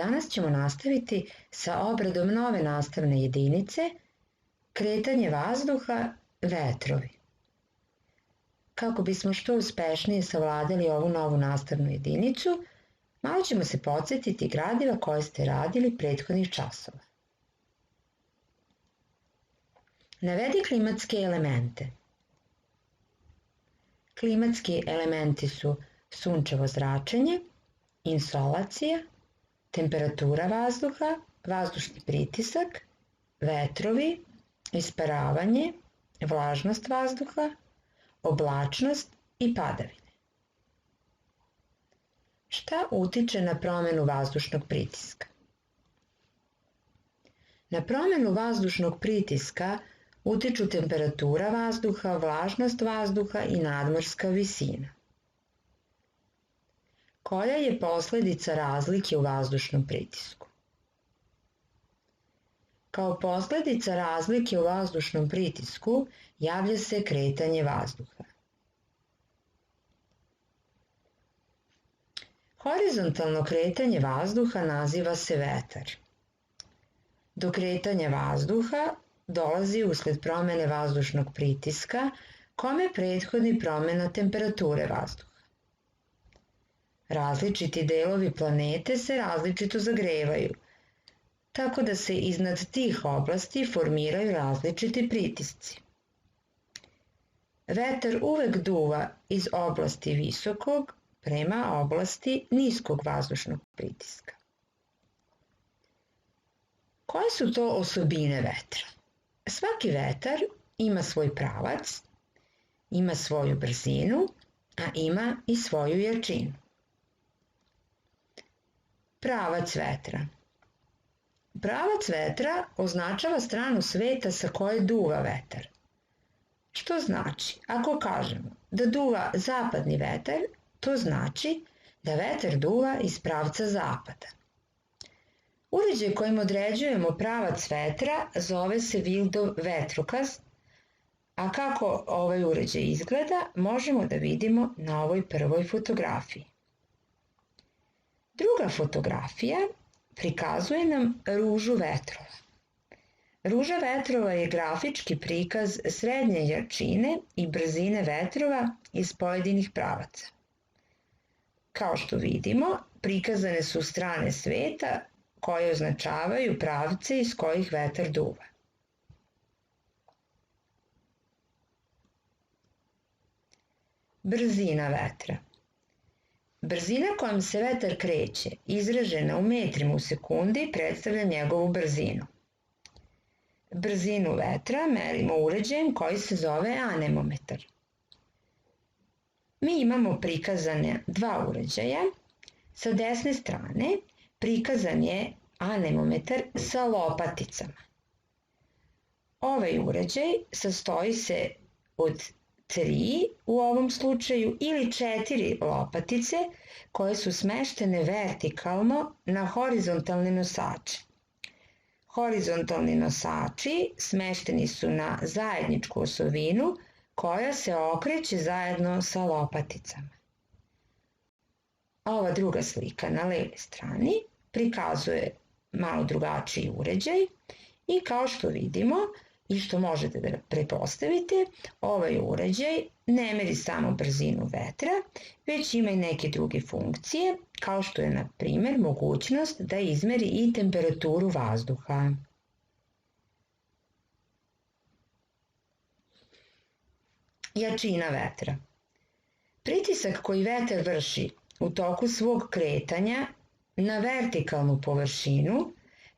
Danas ćemo nastaviti sa obradom nove nastavne jedinice kretanje vazduha, vetrovi. Kako bismo što uspešnije savladali ovu novu nastavnu jedinicu, malo ćemo se podsjetiti gradiva koje ste radili prethodnih časova. Navedi klimatske elemente. Klimatski elementi su sunčevo zračenje, insolacija, temperatura vazduha, vazdušni pritisak, vetrovi, isparavanje, vlažnost vazduha, oblačnost i padavine. Šta utiče na promenu vazdušnog pritiska? Na promenu vazdušnog pritiska utiču temperatura vazduha, vlažnost vazduha i nadmorska visina. Koja je posledica razlike u vazdušnom pritisku? Kao posledica razlike u vazdušnom pritisku javlja se kretanje vazduha. Horizontalno kretanje vazduha naziva se vetar. Do kretanja vazduha dolazi usled promene vazdušnog pritiska, kome prethodi promena temperature vazduha. Različiti delovi planete se različito zagrevaju, tako da se iznad tih oblasti formiraju različiti pritisci. Vetar uvek duva iz oblasti visokog prema oblasti niskog vazdušnog pritiska. Koje su to osobine vetra? Svaki vetar ima svoj pravac, ima svoju brzinu, a ima i svoju jačinu. Pravac vetra. Pravac vetra označava stranu sveta sa koje duva vetar. Što znači? Ako kažemo da duva zapadni vetar, to znači da vetar duva iz pravca zapada. Uređaj kojim određujemo pravac vetra zove se Wildov vetrokaz, a kako ovaj uređaj izgleda možemo da vidimo na ovoj prvoj fotografiji. Druga fotografija prikazuje nam ružu vetrova. Ruža vetrova je grafički prikaz srednje jačine i brzine vetrova iz pojedinih pravaca. Kao što vidimo, prikazane su strane sveta koje označavaju pravce iz kojih vetar duva. Brzina vetra. Brzina kojom se vetar kreće, izražena u metrima u sekundi, predstavlja njegovu brzinu. Brzinu vetra merimo uređajem koji se zove anemometar. Mi imamo prikazane dva uređaja. Sa desne strane prikazan je anemometar sa lopaticama. Ovaj uređaj sastoji se od 3 u ovom slučaju ili 4 lopatice koje su smeštene vertikalno na horizontalne nosače. Horizontalni nosači smešteni su na zajedničku osovinu koja se okreće zajedno sa lopaticama. Ova druga slika na levoj strani prikazuje malo drugačiji uređaj i kao što vidimo i što možete da pretpostavite, ovaj uređaj ne meri samo brzinu vetra, već ima i neke druge funkcije, kao što je na primer mogućnost da izmeri i temperaturu vazduha. Jačina vetra. Pritisak koji vetar vrši u toku svog kretanja na vertikalnu površinu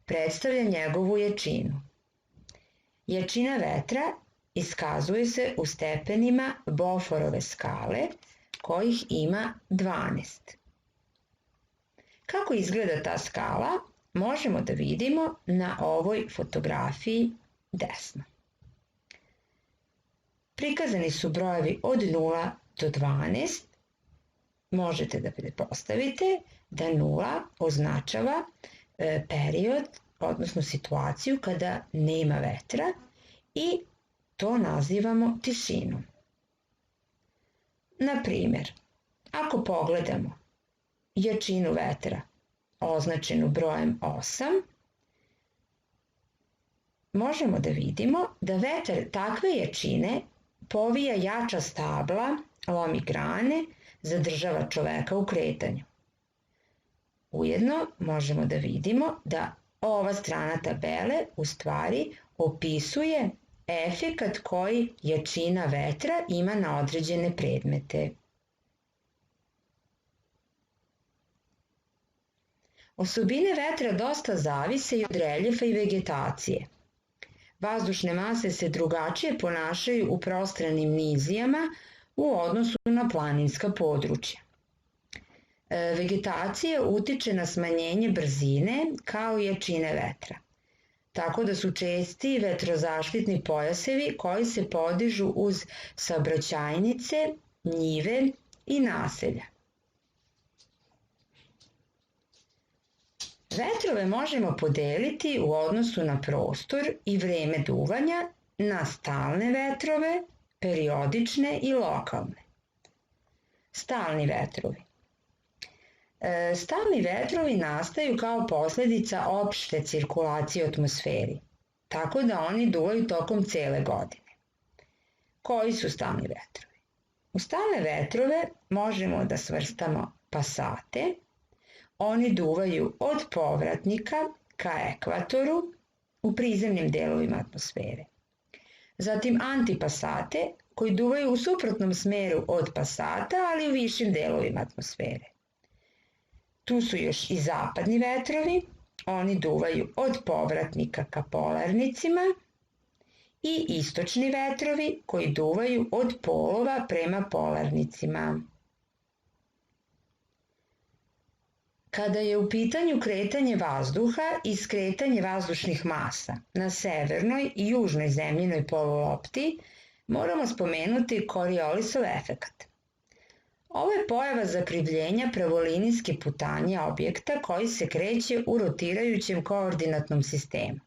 predstavlja njegovu jačinu. Jačina vetra iskazuje se u stepenima Beaufortove skale, kojih ima 12. Kako izgleda ta skala, možemo da vidimo na ovoj fotografiji desno. Prikazani su brojevi od 0 do 12. Možete da pretpostavite da 0 označava period, odnosno situaciju kada nema vetra i to nazivamo tišinom. Na primjer, ako pogledamo jačinu vetra označenu brojem 8, možemo da vidimo da vetar takve jačine povija jača stabla, lomi grane, zadržava čoveka u kretanju. Ujedno možemo da vidimo da ova strana tabele u stvari opisuje efekat koji jačina vetra ima na određene predmete. Osobine vetra dosta zavise i od reljefa i vegetacije. Vazdušne mase se drugačije ponašaju u prostranim nizijama u odnosu na planinska područja. Vegetacija utiče na smanjenje brzine kao i jačine vetra, tako da su česti vetrozaštitni pojasevi koji se podižu uz saobraćajnice, njive i naselja. Vetrove možemo podeliti u odnosu na prostor i vreme duvanja na stalne vetrove, periodične i lokalne. Stalni vetrovi. Stalni vetrovi nastaju kao posledica opšte cirkulacije u atmosferi, tako da oni duvaju tokom cele godine. Koji su stalni vetrovi? U stalne vetrove možemo da svrstamo pasate. Oni duvaju od povratnika ka ekvatoru u prizemnim delovima atmosfere. Zatim antipasate koji duvaju u suprotnom smeru od pasata, ali u višim delovima atmosfere. Tu su još i zapadni vetrovi, oni duvaju od povratnika ka polarnicima, i istočni vetrovi koji duvaju od polova prema polarnicima. Kada je u pitanju kretanje vazduha i skretanje vazdušnih masa na severnoj i južnoj zemljinoj polulopti, moramo spomenuti Coriolisov efekat. Ovo je pojava zakrivljenja pravolinijske putanje objekta koji se kreće u rotirajućem koordinatnom sistemu.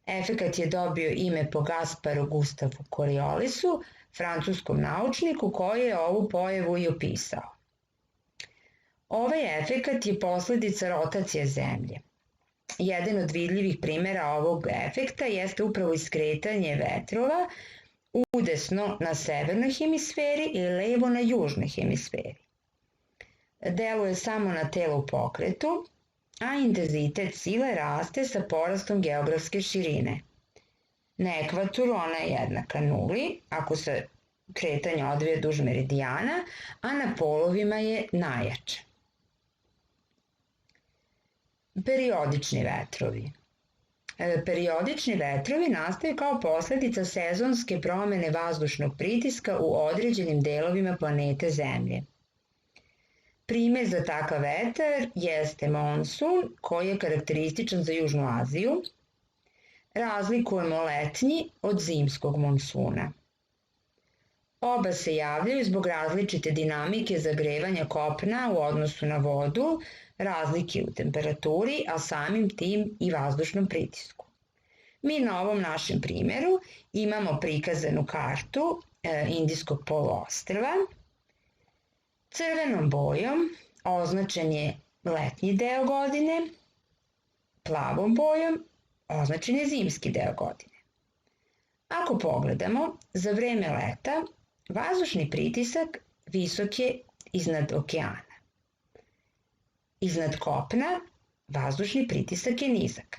Efekat je dobio ime po Gasparu Gustavu Coriolisu, francuskom naučniku koji je ovu pojavu i opisao. Ovaj efekat je posledica rotacije Zemlje. Jedan od vidljivih primjera ovog efekta jeste upravo iskretanje vetrova udesno na severnoj hemisferi i levo na južnoj hemisferi. Deluje samo na telo u pokretu, a intenzitet sile raste sa porastom geografske širine. Na ekvatoru ona je jednaka nuli, ako se kretanje odvija duž meridijana, a na polovima je najjača. Periodični vetrovi. Periodični vetrovi nastaju kao posledica sezonske promene vazdušnog pritiska u određenim delovima planete Zemlje. Primer za takav vetar jeste monsun, koji je karakterističan za Južnu Aziju. Razlikujemo letnji od zimskog monsuna. Oba se javljaju zbog različite dinamike zagrevanja kopna u odnosu na vodu, razlike u temperaturi, a samim tim i vazdušnom pritisku. Mi na ovom našem primjeru imamo prikazanu kartu Indijskog poluostrva. Crvenom bojom označen je letnji deo godine, plavom bojom označen je zimski deo godine. Ako pogledamo, za vreme leta vazdušni pritisak visok je iznad okeana. Iznad kopna vazdušni pritisak je nizak.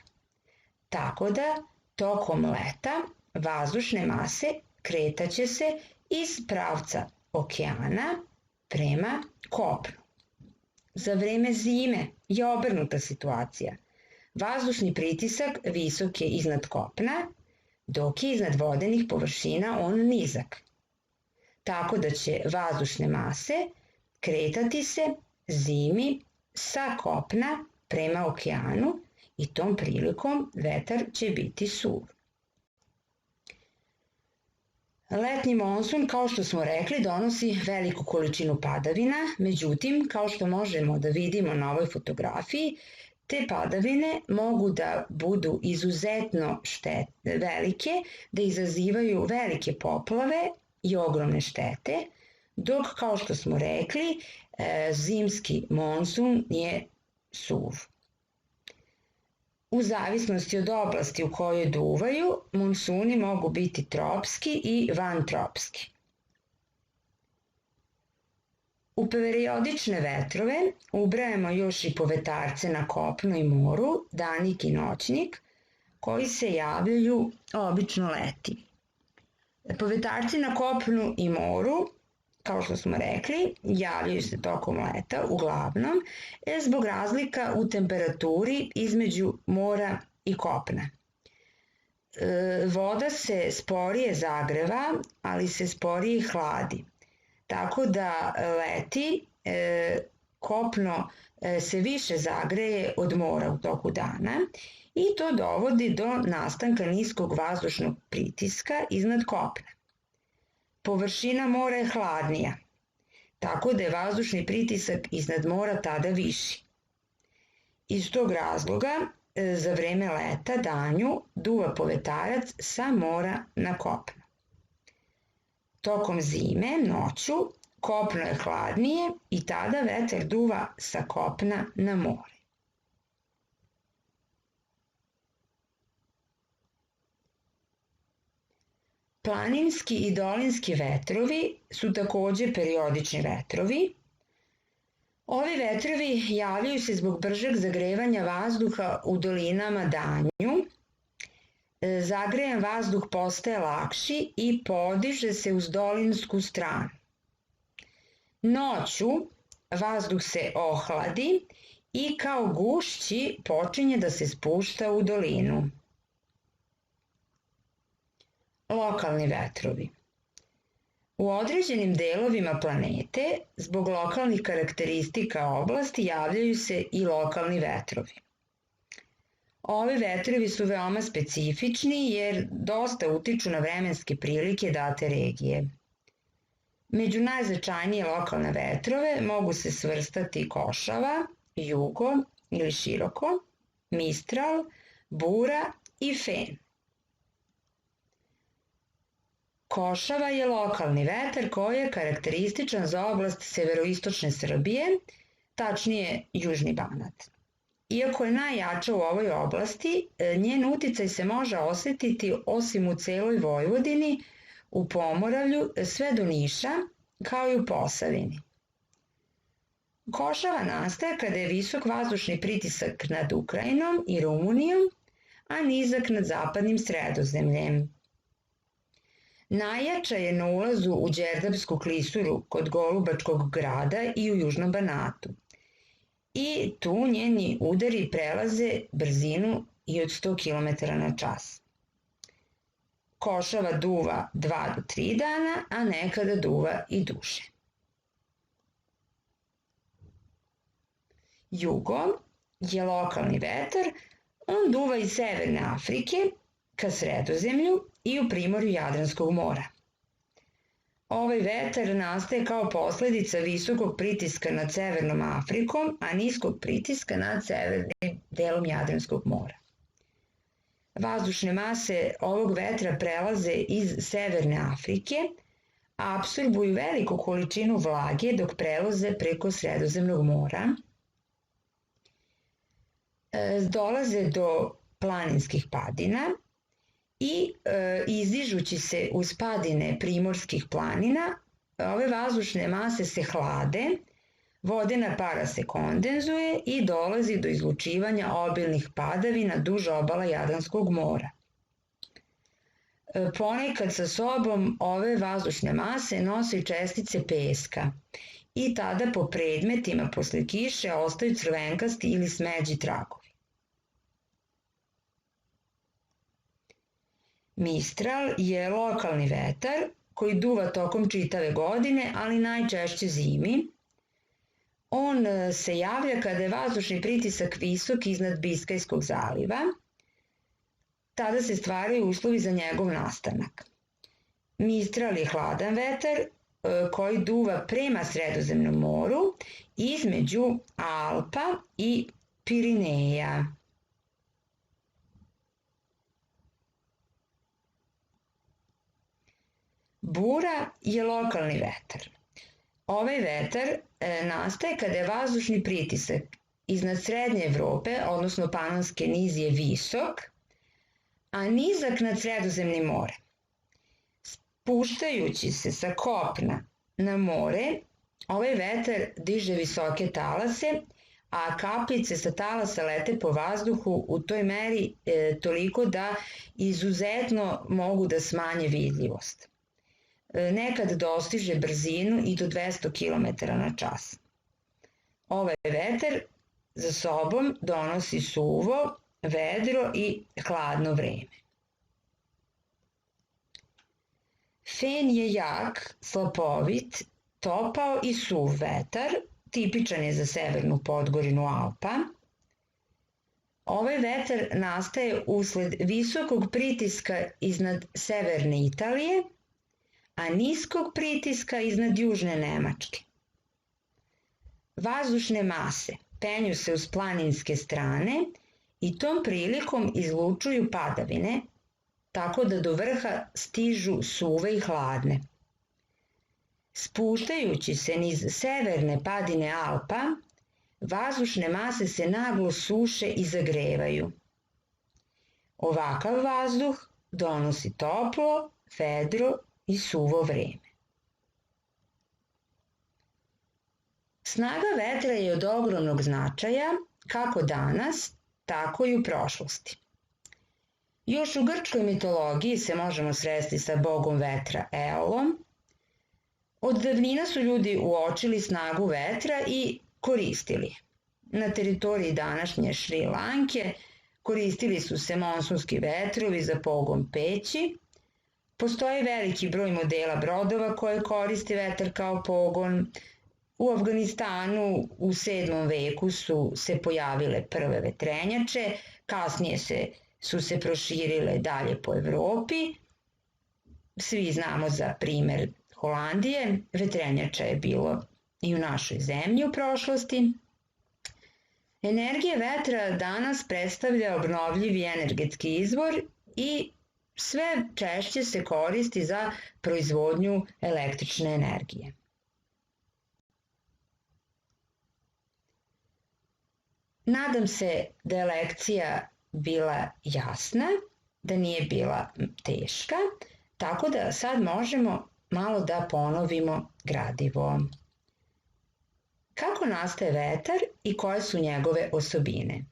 Tako da tokom leta vazdušne mase kretaće se iz pravca okeana prema kopnu. Za vreme zime je obrnuta situacija. Vazdušni pritisak visok je iznad kopna, dok je iznad vodenih površina on nizak. Tako da će vazdušne mase kretati se zimi sa kopna prema okeanu i tom prilikom vetar će biti sur. Letnji monsun, kao što smo rekli, donosi veliku količinu padavina, međutim, kao što možemo da vidimo na ovoj fotografiji, te padavine mogu da budu izuzetno velike, da izazivaju velike poplave i ogromne štete, dok, kao što smo rekli, zimski monsun je suv. U zavisnosti od oblasti u kojoj duvaju, monsuni mogu biti tropski i vantropski. U periodične vetrove ubrajamo još i povetarce na kopnu i moru, danik i noćnik, koji se javljaju obično leti. Povetarci na kopnu i moru, kao što smo rekli, javljaju se tokom leta uglavnom zbog razlika u temperaturi između mora i kopna. Voda se sporije zagreva, ali se sporije hladi. Tako da leti kopno se više zagreje od mora u toku dana i to dovodi do nastanka niskog vazdušnog pritiska iznad kopna. Površina mora je hladnija, tako da je vazdušni pritisak iznad mora tada viši. Iz tog razloga za vreme leta danju duva povetarac sa mora na kopno. Tokom zime, noću, kopno je hladnije i tada vetar duva sa kopna na more. Planinski i dolinski vetrovi su takođe periodični vetrovi. Ovi vetrovi javljaju se zbog bržeg zagrevanja vazduha u dolinama danju. Zagrejan vazduh postaje lakši i podiže se uz dolinsku stranu. Noću vazduh se ohladi i kao gušći počinje da se spušta u dolinu. Lokalni vetrovi. U određenim delovima planete, zbog lokalnih karakteristika oblasti, javljaju se i lokalni vetrovi. Ovi vetrovi su veoma specifični jer dosta utiču na vremenske prilike date regije. Među najznačajnije lokalne vetrove mogu se svrstati košava, jugo ili široko, mistral, bura i fen. Košava je lokalni vetar koji je karakterističan za oblast severoistočne Srbije, tačnije Južni Banat. Iako je najjača u ovoj oblasti, njen uticaj se može osetiti osim u celoj Vojvodini, u Pomoravlju, sve do Niša, kao i u Posavini. Košava nastaje kada je visok vazdušni pritisak nad Ukrajinom i Rumunijom, a nizak nad zapadnim Sredozemljem. Najjača je na ulazu u Đerdapsku klisuru kod Golubačkog grada i u Južnom Banatu. I tu njeni udari prelaze brzinu i od 100 km na čas. Košava duva 2 do 3 dana, a nekada duva i duže. Jugo je lokalni vetar, on duva iz Severne Afrike ka Sredozemlju i u primorju Jadranskog mora. Ovaj vetar nastaje kao posledica visokog pritiska nad Severnom Afrikom, a niskog pritiska nad severnim delom Jadranskog mora. Vazdušne mase ovog vetra prelaze iz Severne Afrike, a apsorbuju veliku količinu vlage dok prelaze preko Sredozemnog mora. Dolaze do planinskih padina i izdižući se uz padine primorskih planina, ove vazdušne mase se hlade, vodena para se kondenzuje i dolazi do izlučivanja obilnih padavina duž obala Jadranskog mora. Ponekad sa sobom ove vazdušne mase nose čestice peska i tada po predmetima posle kiše ostaju crvenkasti ili smeđi tragovi. Mistral je lokalni vetar koji duva tokom čitave godine, ali najčešće zimi. On se javlja kada je vazdušni pritisak visok iznad Biskajskog zaliva. Tada se stvaraju uslovi za njegov nastanak. Mistral je hladan vetar koji duva prema Sredozemnom moru između Alpa i Pirineja. Bura je lokalni vetar. Ovaj vetar nastaje kada je vazdušni pritisak iznad srednje Evrope, odnosno Panonske niz je visok, a nizak nad Sredozemnim morem. Spuštajući se sa kopna na more, ovaj vetar diže visoke talase, a kapljice sa talasa lete po vazduhu u toj meri toliko da izuzetno mogu da smanje vidljivost. Nekad dostiže brzinu i do 200 km na čas. Ovaj vetar za sobom donosi suvo, vedro i hladno vreme. Fen je jak, slapovit, topao i suv vetar, tipičan je za severnu Podgorinu Alpa. Ovaj vetar nastaje usled visokog pritiska iznad severne Italije, a niskog pritiska iznad južne Nemačke. Vazdušne mase penju se uz planinske strane i tom prilikom izlučuju padavine, tako da do vrha stižu suve i hladne. Spuštajući se niz severne padine Alpa, vazdušne mase se naglo suše i zagrevaju. Ovakav vazduh donosi toplo, vedro i suvo vreme. Snaga vetra je od ogromnog značaja kako danas, tako i u prošlosti. Još u grčkoj mitologiji se možemo sresti sa bogom vetra Eolom. Od davnina su ljudi uočili snagu vetra i koristili. Na teritoriji današnje Šri Lanke koristili su se monsunski vetrovi za pogon peći. Postoji veliki broj modela brodova koje koriste vetar kao pogon. U Afganistanu u 7. veku su se pojavile prve vetrenjače, kasnije su se proširile dalje po Evropi. Svi znamo za primer Holandije, vetrenjača je bilo i u našoj zemlji u prošlosti. Energija vetra danas predstavlja obnovljivi energetski izvor i sve češće se koristi za proizvodnju električne energije. Nadam se da je lekcija bila jasna, da nije bila teška, tako da sad možemo malo da ponovimo gradivo. Kako nastaje vetar i koje su njegove osobine?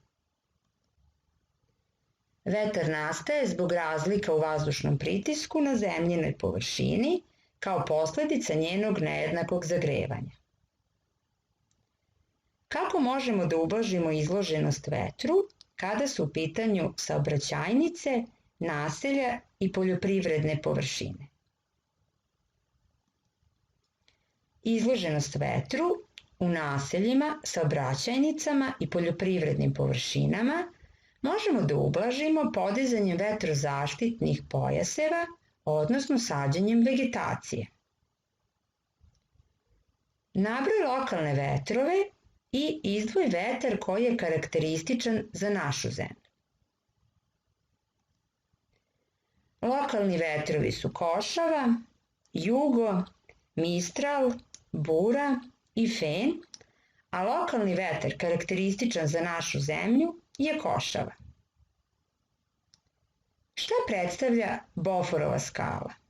Vetar nastaje zbog razlika u vazdušnom pritisku na zemljinoj površini kao posledica njenog nejednakog zagrevanja. Kako možemo da ublažimo izloženost vetru kada su u pitanju saobraćajnice, naselja i poljoprivredne površine? Izloženost vetru u naseljima, saobraćajnicama i poljoprivrednim površinama možemo da ublažimo podizanjem vetrozaštitnih pojaseva, odnosno sađenjem vegetacije. Nabroj lokalne vetrove i izdvoj vetar koji je karakterističan za našu zemlju. Lokalni vetrovi su košava, jugo, mistral, bura i fen, a lokalni vetar karakterističan za našu zemlju je košava. Šta predstavlja Boforova skala?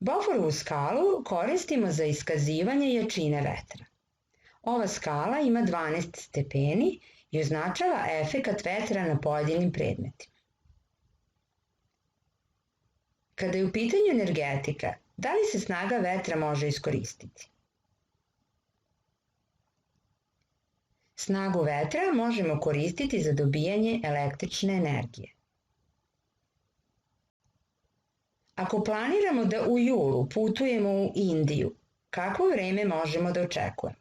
Boforovu skalu koristimo za iskazivanje jačine vetra. Ova skala ima 12 stepeni i označava efekat vetra na pojedinim predmetima. Kada je u pitanju energetika, da li se snaga vetra može iskoristiti? Snagu vetra možemo koristiti za dobijanje električne energije. Ako planiramo da u julu putujemo u Indiju, kakvo vreme možemo da očekujemo?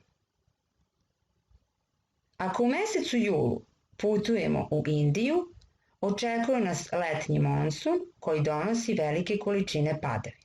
Ako u mesecu julu putujemo u Indiju, očekuje nas letnji monsun koji donosi velike količine padavina.